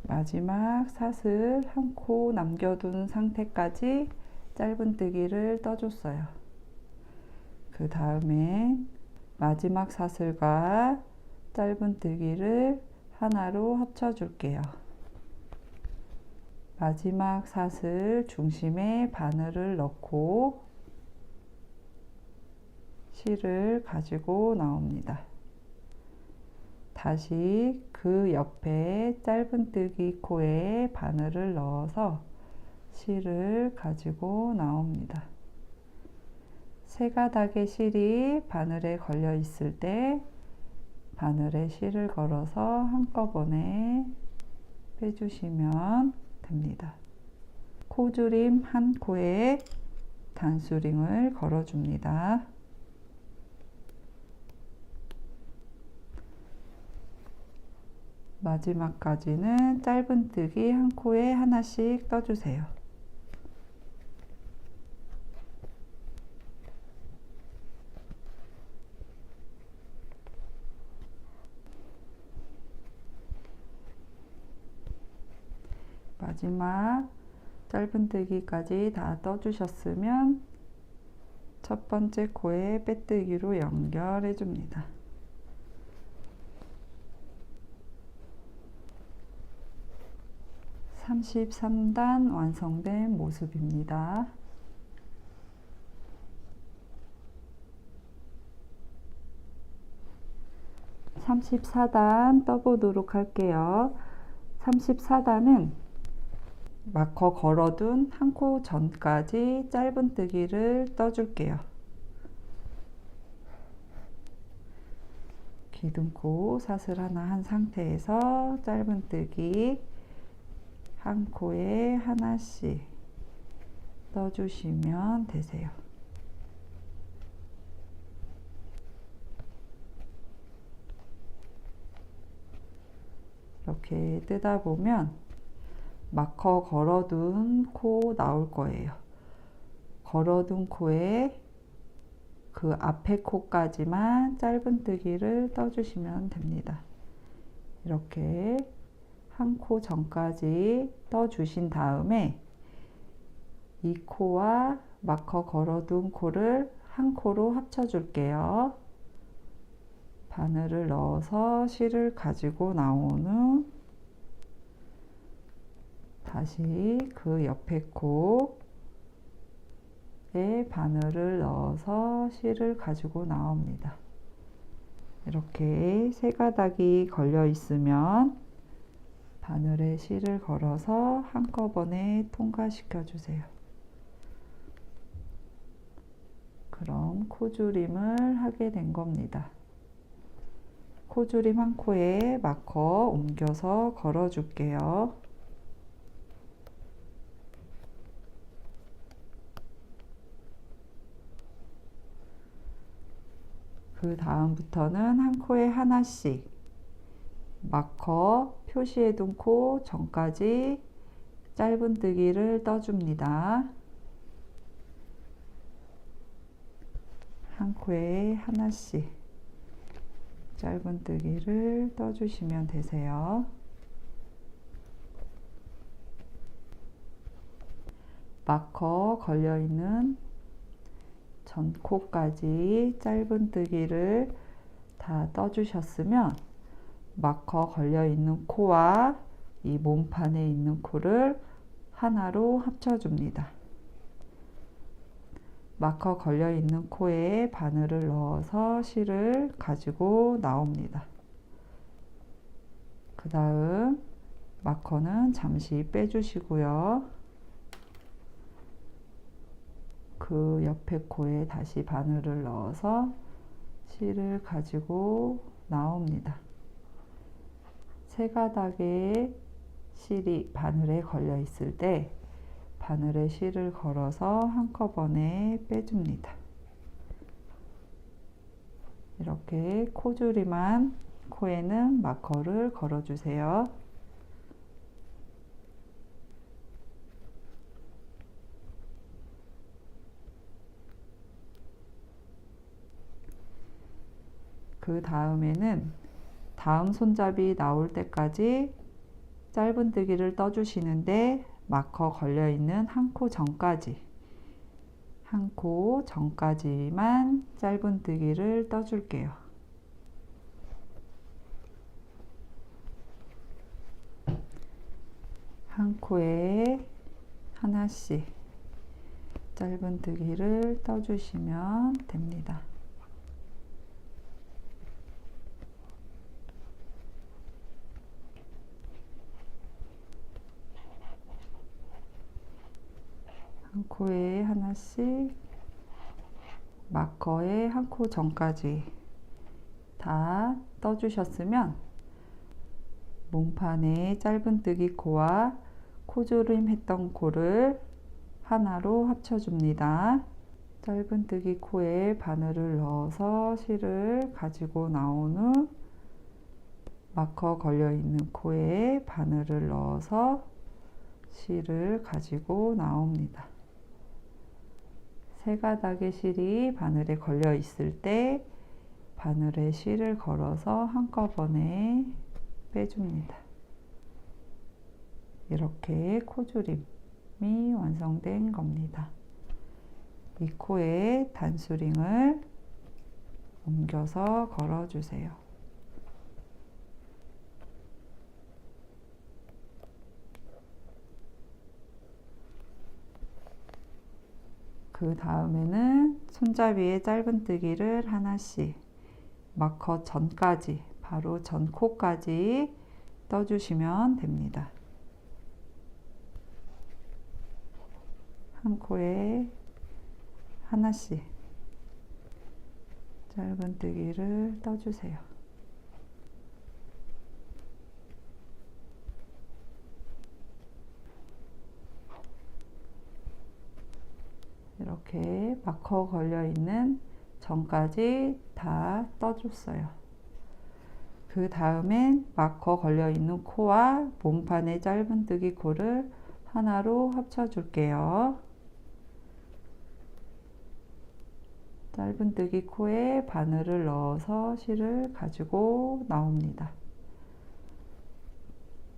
마지막 사슬 한 코 남겨둔 상태까지 짧은뜨기를 떠줬어요. 그 다음에 마지막 사슬과 짧은뜨기를 하나로 합쳐 줄게요. 마지막 사슬 중심에 바늘을 넣고 실을 가지고 나옵니다. 다시 그 옆에 짧은뜨기 코에 바늘을 넣어서 실을 가지고 나옵니다. 세 가닥의 실이 바늘에 걸려 있을 때 바늘에 실을 걸어서 한꺼번에 빼주시면 됩니다. 코줄임 한 코에 단수링을 걸어줍니다. 마지막까지는 짧은뜨기 한 코에 하나씩 떠주세요. 마지막 짧은뜨기까지 다 떠주셨으면 첫 번째 코에 빼뜨기로 연결해 줍니다. 33단 완성된 모습입니다. (34단) 떠보도록 할게요. 34단은 마커 걸어둔 한 코 전까지 짧은뜨기를 떠줄게요. 기둥코 사슬 하나 한 상태에서 짧은뜨기 한 코에 하나씩 떠주시면 되세요. 이렇게 뜨다 보면 마커 걸어둔 코 나올 거예요. 걸어둔 코에 그 앞에 코까지만 짧은뜨기를 떠주시면 됩니다. 이렇게 한 코 전까지 떠주신 다음에 이 코와 마커 걸어둔 코를 한 코로 합쳐 줄게요. 바늘을 넣어서 실을 가지고 나온 후 다시 그 옆에 코에 바늘을 넣어서 실을 가지고 나옵니다. 이렇게 세 가닥이 걸려 있으면 바늘에 실을 걸어서 한꺼번에 통과시켜 주세요. 그럼 코줄임을 하게 된 겁니다. 코줄임 한 코에 마커 옮겨서 걸어 줄게요. 그 다음부터는 한 코에 하나씩 마커 표시해둔 코 전까지 짧은뜨기를 떠줍니다. 한 코에 하나씩 짧은뜨기를 떠주시면 되세요. 마커 걸려있는 전코까지 짧은뜨기를 다 떠주셨으면 마커 걸려있는 코와 이 몸판에 있는 코를 하나로 합쳐줍니다. 마커 걸려있는 코에 바늘을 넣어서 실을 가지고 나옵니다. 그 다음 마커는 잠시 빼주시고요. 그 옆에 코에 다시 바늘을 넣어서 실을 가지고 나옵니다. 세 가닥의 실이 바늘에 걸려 있을 때 바늘에 실을 걸어서 한꺼번에 빼줍니다. 이렇게 코줄임한 코에는 마커를 걸어주세요. 그 다음에는 다음 손잡이 나올 때까지 짧은뜨기를 떠주시는데 마커 걸려있는 한 코 전까지 한 코 전까지만 짧은뜨기를 떠줄게요. 한 코에 하나씩 짧은뜨기를 떠주시면 됩니다. 한 코에 하나씩 마커에 한 코 전까지 다 떠주셨으면 몸판에 짧은뜨기 코와 코줄임 했던 코를 하나로 합쳐줍니다. 짧은뜨기 코에 바늘을 넣어서 실을 가지고 나온 후 마커 걸려있는 코에 바늘을 넣어서 실을 가지고 나옵니다. 세 가닥의 실이 바늘에 걸려 있을 때 바늘에 실을 걸어서 한꺼번에 빼줍니다. 이렇게 코조림이 완성된 겁니다. 이 코에 단수링을 옮겨서 걸어주세요. 그 다음에는 손잡이에 짧은뜨기를 하나씩 마커 전까지, 바로 전 코까지 떠주시면 됩니다. 한 코에 하나씩 짧은뜨기를 떠주세요. 이렇게 마커 걸려있는 전까지 다 떠줬어요. 그 다음엔 마커 걸려있는 코와 몸판의 짧은뜨기 코를 하나로 합쳐줄게요. 짧은뜨기 코에 바늘을 넣어서 실을 가지고 나옵니다.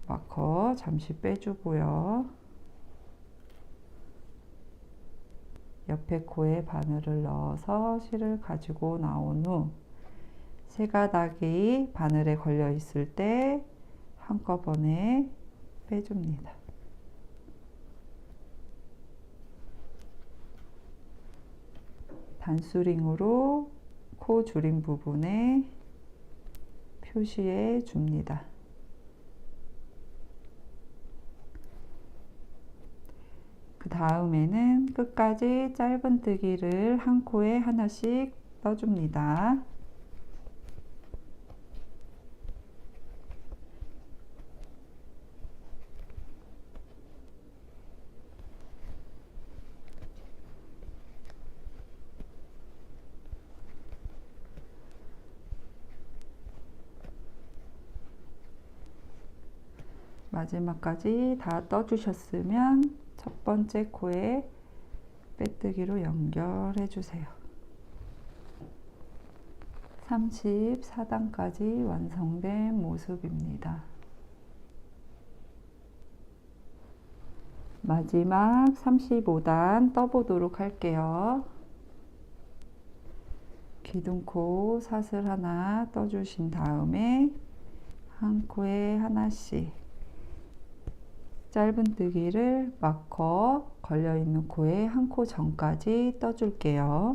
마커 잠시 빼주고요. 옆에 코에 바늘을 넣어서 실을 가지고 나온 후 세 가닥이 바늘에 걸려 있을 때 한꺼번에 빼줍니다. 단수링으로 코 줄임 부분에 표시해 줍니다. 그 다음에는 끝까지 짧은뜨기를 한 코에 하나씩 떠줍니다. 마지막까지 다 떠주셨으면 첫 번째 코에 빼뜨기로 연결해 주세요. 34단까지 완성된 모습입니다. 마지막 35단 떠보도록 할게요. 기둥코 사슬 하나 떠주신 다음에 한 코에 하나씩 짧은뜨기를 마커 걸려있는 코에 한 코 전까지 떠줄게요.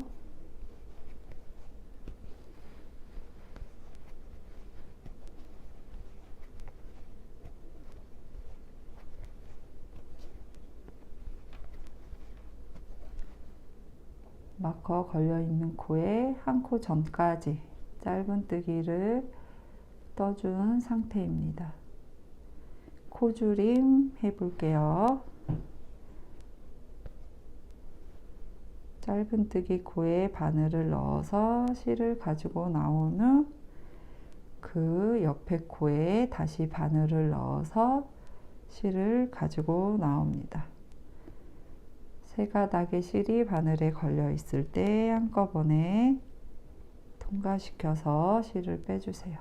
마커 걸려있는 코에 한 코 전까지 짧은뜨기를 떠준 상태입니다. 코줄임 해볼게요. 짧은뜨기 코에 바늘을 넣어서 실을 가지고 나온 후 그 옆에 코에 다시 바늘을 넣어서 실을 가지고 나옵니다. 세 가닥의 실이 바늘에 걸려 있을 때 한꺼번에 통과시켜서 실을 빼주세요.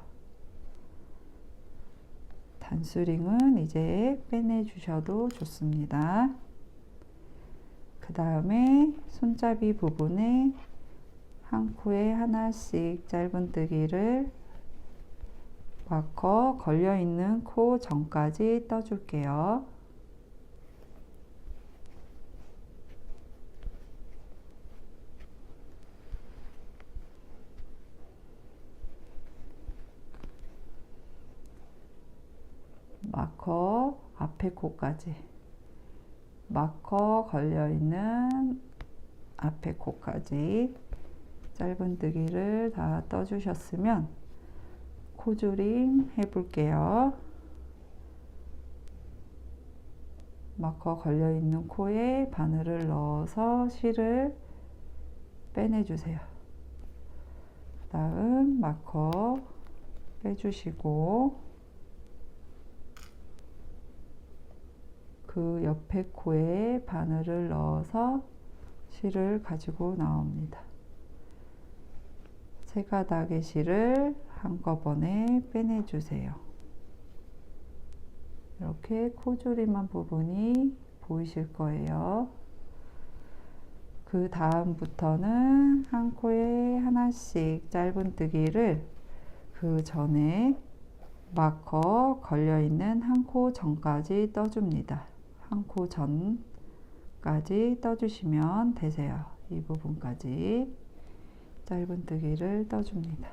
단수링은 이제 빼내 주셔도 좋습니다. 그 다음에 손잡이 부분에 한 코에 하나씩 짧은뜨기를 마커 걸려있는 코 전까지 떠줄게요. 마커 앞에 코까지 마커 걸려있는 앞에 코까지 짧은뜨기를 다 떠주셨으면 코줄임 해볼게요. 마커 걸려있는 코에 바늘을 넣어서 실을 빼내주세요. 그 다음 마커 빼주시고 그 옆에 코에 바늘을 넣어서 실을 가지고 나옵니다. 세 가닥의 실을 한꺼번에 빼내주세요. 이렇게 코조림한 부분이 보이실 거예요. 그 다음부터는 한 코에 하나씩 짧은뜨기를 그 전에 마커 걸려있는 한 코 전까지 떠줍니다. 한 코 전까지 떠주시면 되세요. 이 부분까지 짧은뜨기를 떠줍니다.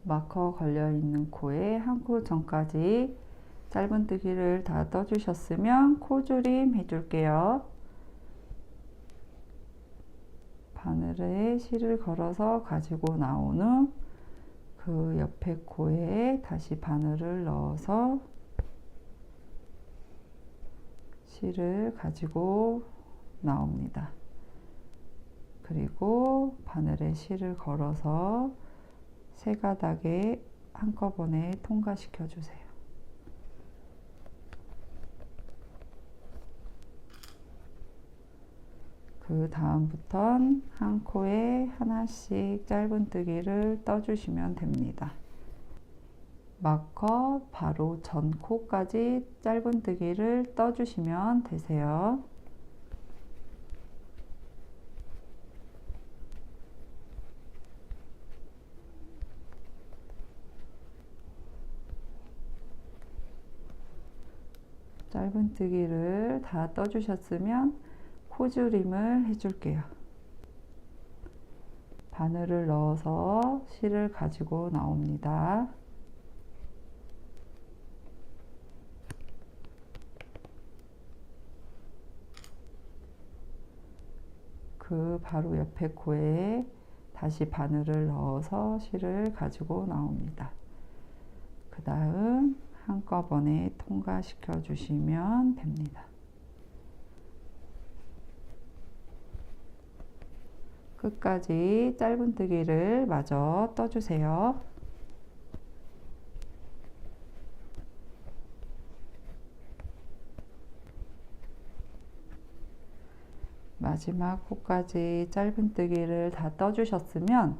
마커 걸려있는 코에 한 코 전까지 짧은뜨기를 다 떠주셨으면 코조림 해줄게요. 바늘에 실을 걸어서 가지고 나온 후 그 옆에 코에 다시 바늘을 넣어서 실을 가지고 나옵니다. 그리고 바늘에 실을 걸어서 세 가닥에 한꺼번에 통과시켜 주세요. 그 다음부턴 한 코에 하나씩 짧은뜨기를 떠주시면 됩니다. 마커 바로 전 코까지 짧은뜨기를 떠주시면 되세요. 짧은뜨기를 다 떠주셨으면 코조림을 해줄게요. 바늘을 넣어서 실을 가지고 나옵니다. 그 바로 옆에 코에 다시 바늘을 넣어서 실을 가지고 나옵니다. 그 다음 한꺼번에 통과시켜 주시면 됩니다. 끝까지 짧은뜨기를 마저 떠주세요. 마지막 코까지 짧은뜨기를 다 떠주셨으면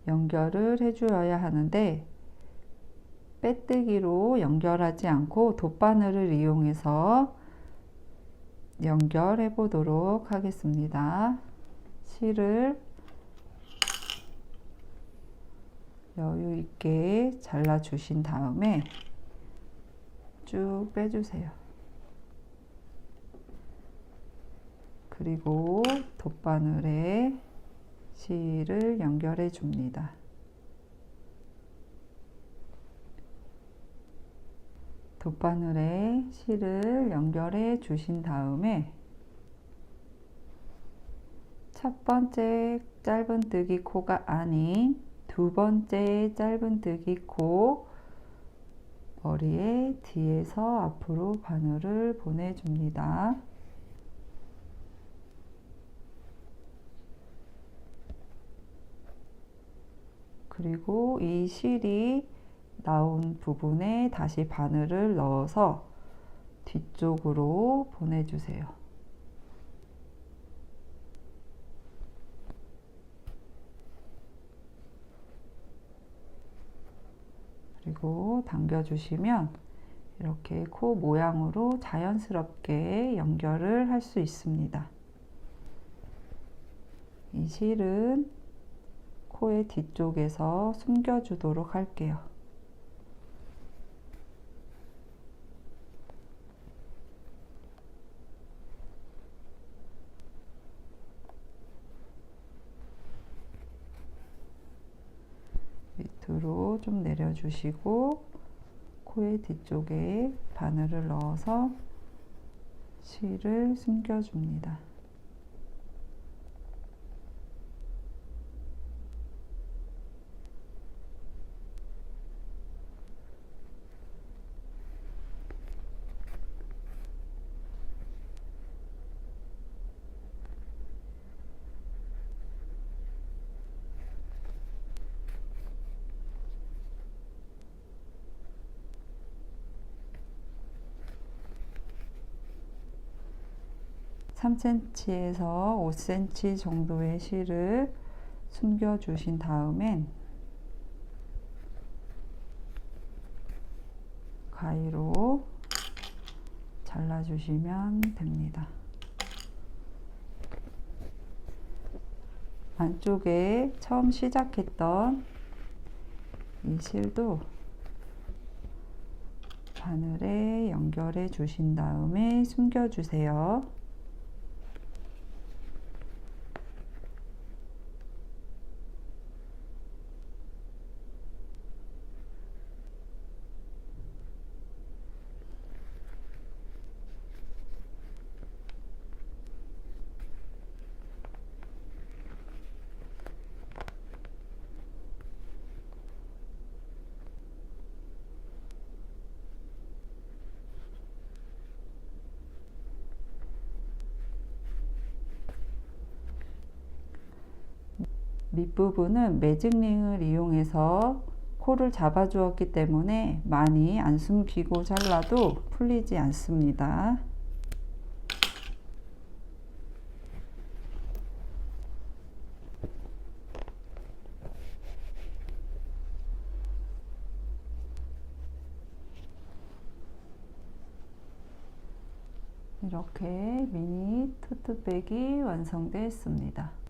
연결을 해주어야 하는데 빼뜨기로 연결하지 않고 돗바늘을 이용해서 연결해 보도록 하겠습니다. 실을 여유 있게 잘라 주신 다음에 쭉 빼주세요. 그리고 돗바늘에 실을 연결해 줍니다. 돗바늘에 실을 연결해 주신 다음에 첫 번째 짧은뜨기 코가 아닌 두 번째 짧은뜨기 코 머리에 뒤에서 앞으로 바늘을 보내줍니다. 그리고 이 실이 나온 부분에 다시 바늘을 넣어서 뒤쪽으로 보내주세요. 그리고 당겨주시면 이렇게 코 모양으로 자연스럽게 연결을 할 수 있습니다. 이 실은 코의 뒤쪽에서 숨겨주도록 할게요. 밑으로 좀 내려주시고 코의 뒤쪽에 바늘을 넣어서 실을 숨겨줍니다. 3cm에서 5cm 정도의 실을 숨겨 주신 다음엔 가위로 잘라 주시면 됩니다. 안쪽에 처음 시작했던 이 실도 바늘에 연결해 주신 다음에 숨겨 주세요. 밑부분은 매직링을 이용해서 코를 잡아 주었기 때문에 많이 안 숨기고 잘라도 풀리지 않습니다. 이렇게 미니 토트백이 완성되었습니다.